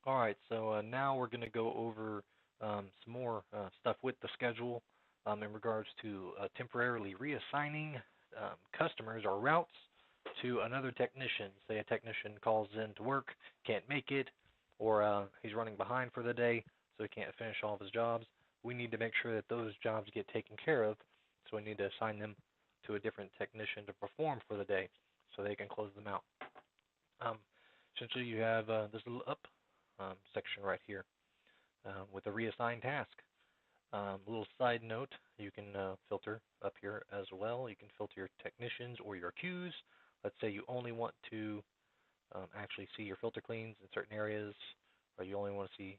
All right, so now we're going to go over some more stuff with the schedule in regards to temporarily reassigning customers or routes to another technician. Say a technician calls in to work, can't make it, or he's running behind for the day, so he can't finish all of his jobs. We need to make sure that those jobs get taken care of, so we need to assign them to a different technician to perform for the day so they can close them out. Um, Essentially, you have this little up section right here with a reassign task. Little side note, you can filter up here as well. You can filter your technicians or your queues. Let's say you only want to actually see your filter cleans in certain areas, or you only want to see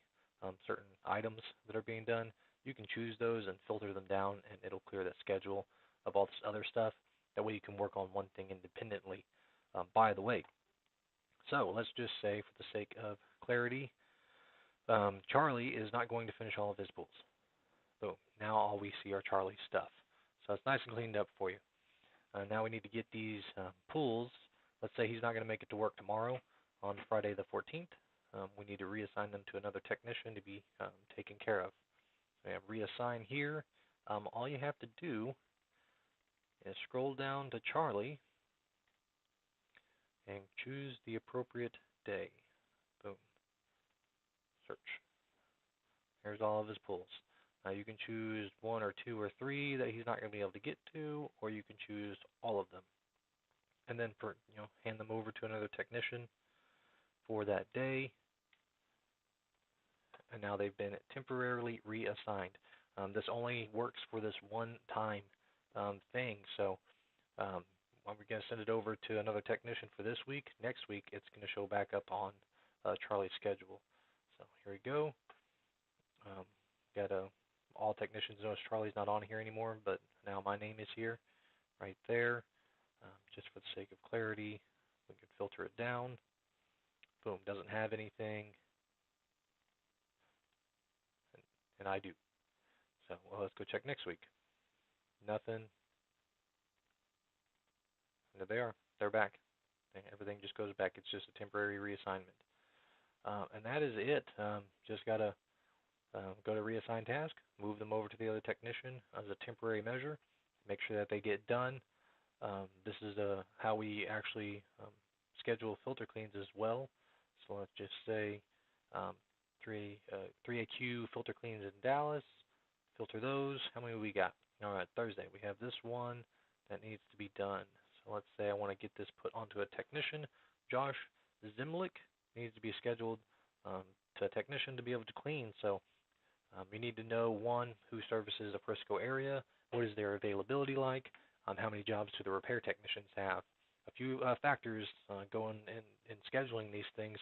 certain items that are being done. You can choose those and filter them down, and it'll clear that schedule of all this other stuff. That way you can work on one thing independently. By the way, so let's just say, for the sake of clarity, Charlie is not going to finish all of his pools. So now all we see are Charlie's stuff. So it's nice and cleaned up for you. Now we need to get these pools. Let's say he's not going to make it to work tomorrow on Friday the 14th. We need to reassign them to another technician to be taken care of. So we have reassign here. All you have to do is scroll down to Charlie and choose the appropriate day. Boom. Search. There's all of his pulls. You can choose one or two or three that he's not going to be able to get to, or you can choose all of them. And then hand them over to another technician for that day. And now they've been temporarily reassigned. This only works for this one-time thing. So when we're going to send it over to another technician for this week, next week it's going to show back up on Charlie's schedule. So here we go. Got all technicians notice Charlie's not on here anymore, but now my name is here, right there. Just for the sake of clarity, we can filter it down. Boom, doesn't have anything, and I do. So let's go check next week. Nothing. And there they are. They're back. And everything just goes back. It's just a temporary reassignment. And that is it. Just got to go to reassign task, move them over to the other technician as a temporary measure, make sure that they get done. This is how we actually schedule filter cleans as well. So let's just say 3AQ filter cleans in Dallas. Filter those. How many we got? All right, Thursday. We have this one that needs to be done. So let's say I want to get this put onto a technician. Josh Zimlick needs to be scheduled to a technician to be able to clean. So you need to know, one, who services the Frisco area, what is their availability like, how many jobs do the repair technicians have. A few factors go in scheduling these things.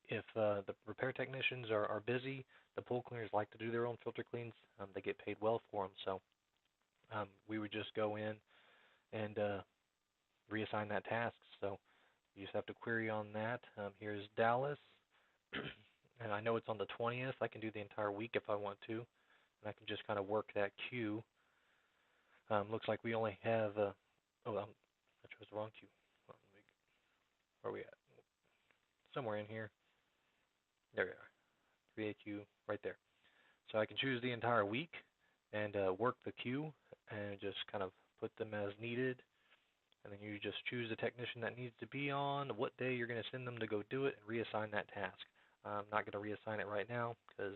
If the repair technicians are busy, the pool cleaners like to do their own filter cleans. They get paid well for them. So we would just go in and reassign that task. So you just have to query on that. Here's Dallas. And I know it's on the 20th. I can do the entire week if I want to. And I can just kind of work that queue. Looks like we only have, I chose the wrong queue. Where are we at? Somewhere in here. There we are. 3AQ right there. So I can choose the entire week and work the queue and just kind of put them as needed. And then you just choose the technician that needs to be on, what day you're going to send them to go do it, and reassign that task. I'm not going to reassign it right now because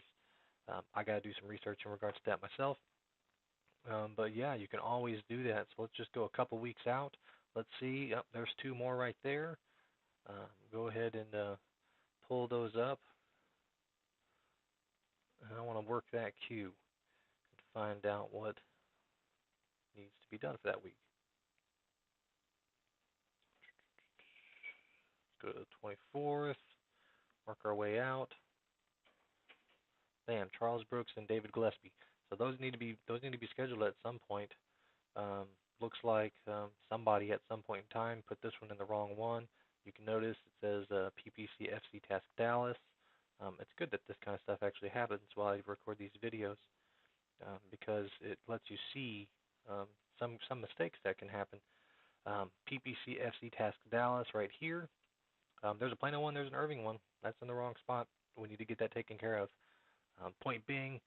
I got to do some research in regards to that myself. But yeah, you can always do that. So let's just go a couple weeks out. Let's see. Yep, there's two more right there. Go ahead and pull those up. And I want to work that queue and find out what needs to be done for that week. Let's go to the 24th. Work our way out. Bam, Charles Brooks and David Gillespie. So those need to be scheduled at some point. Looks like somebody at some point in time put this one in the wrong one. You can notice it says PPC FC Task Dallas. It's good that this kind of stuff actually happens while I record these videos because it lets you see some mistakes that can happen. PPC FC Task Dallas right here. There's a Plano one, there's an Irving one. That's in the wrong spot. We need to get that taken care of. Point being,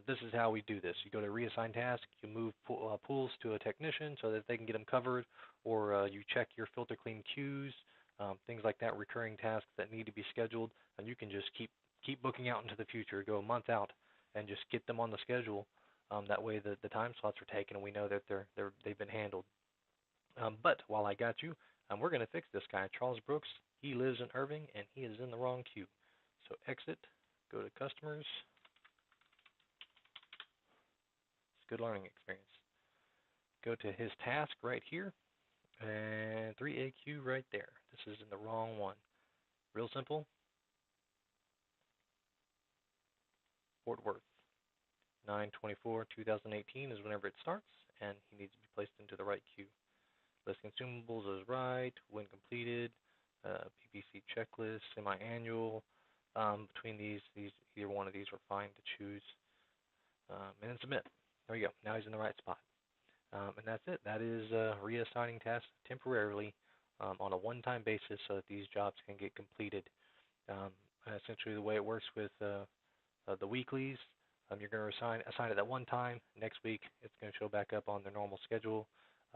this is how we do this. You go to reassign task, you move pools to a technician so that they can get them covered, or you check your filter clean queues, things like that, recurring tasks that need to be scheduled, and you can just keep booking out into the future, go a month out, and just get them on the schedule. That way the time slots are taken and we know that they've been handled. But while I got you, we're going to fix this guy, Charles Brooks. He lives in Irving and he is in the wrong queue. So exit, go to customers. It's a good learning experience. Go to his task right here and 3AQ right there. This is in the wrong one. Real simple. Fort Worth. 9/24/2018 is whenever it starts, and he needs to be placed into the right queue. List consumables is right. When completed, PPC checklist, semi-annual. Between these, either one of these are fine to choose. And then submit. There we go. Now he's in the right spot. And that's it. That is reassigning tasks temporarily on a one-time basis so that these jobs can get completed. Essentially, the way it works with the weeklies, you're going to assign it at one time. Next week, it's going to show back up on their normal schedule.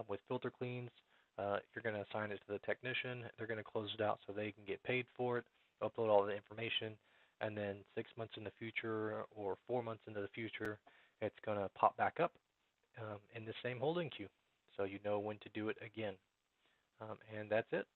With filter cleans, you're going to assign it to the technician. They're going to close it out so they can get paid for it, upload all the information, and then 6 months in the future or 4 months into the future, it's going to pop back up in the same holding queue, so you know when to do it again. And that's it.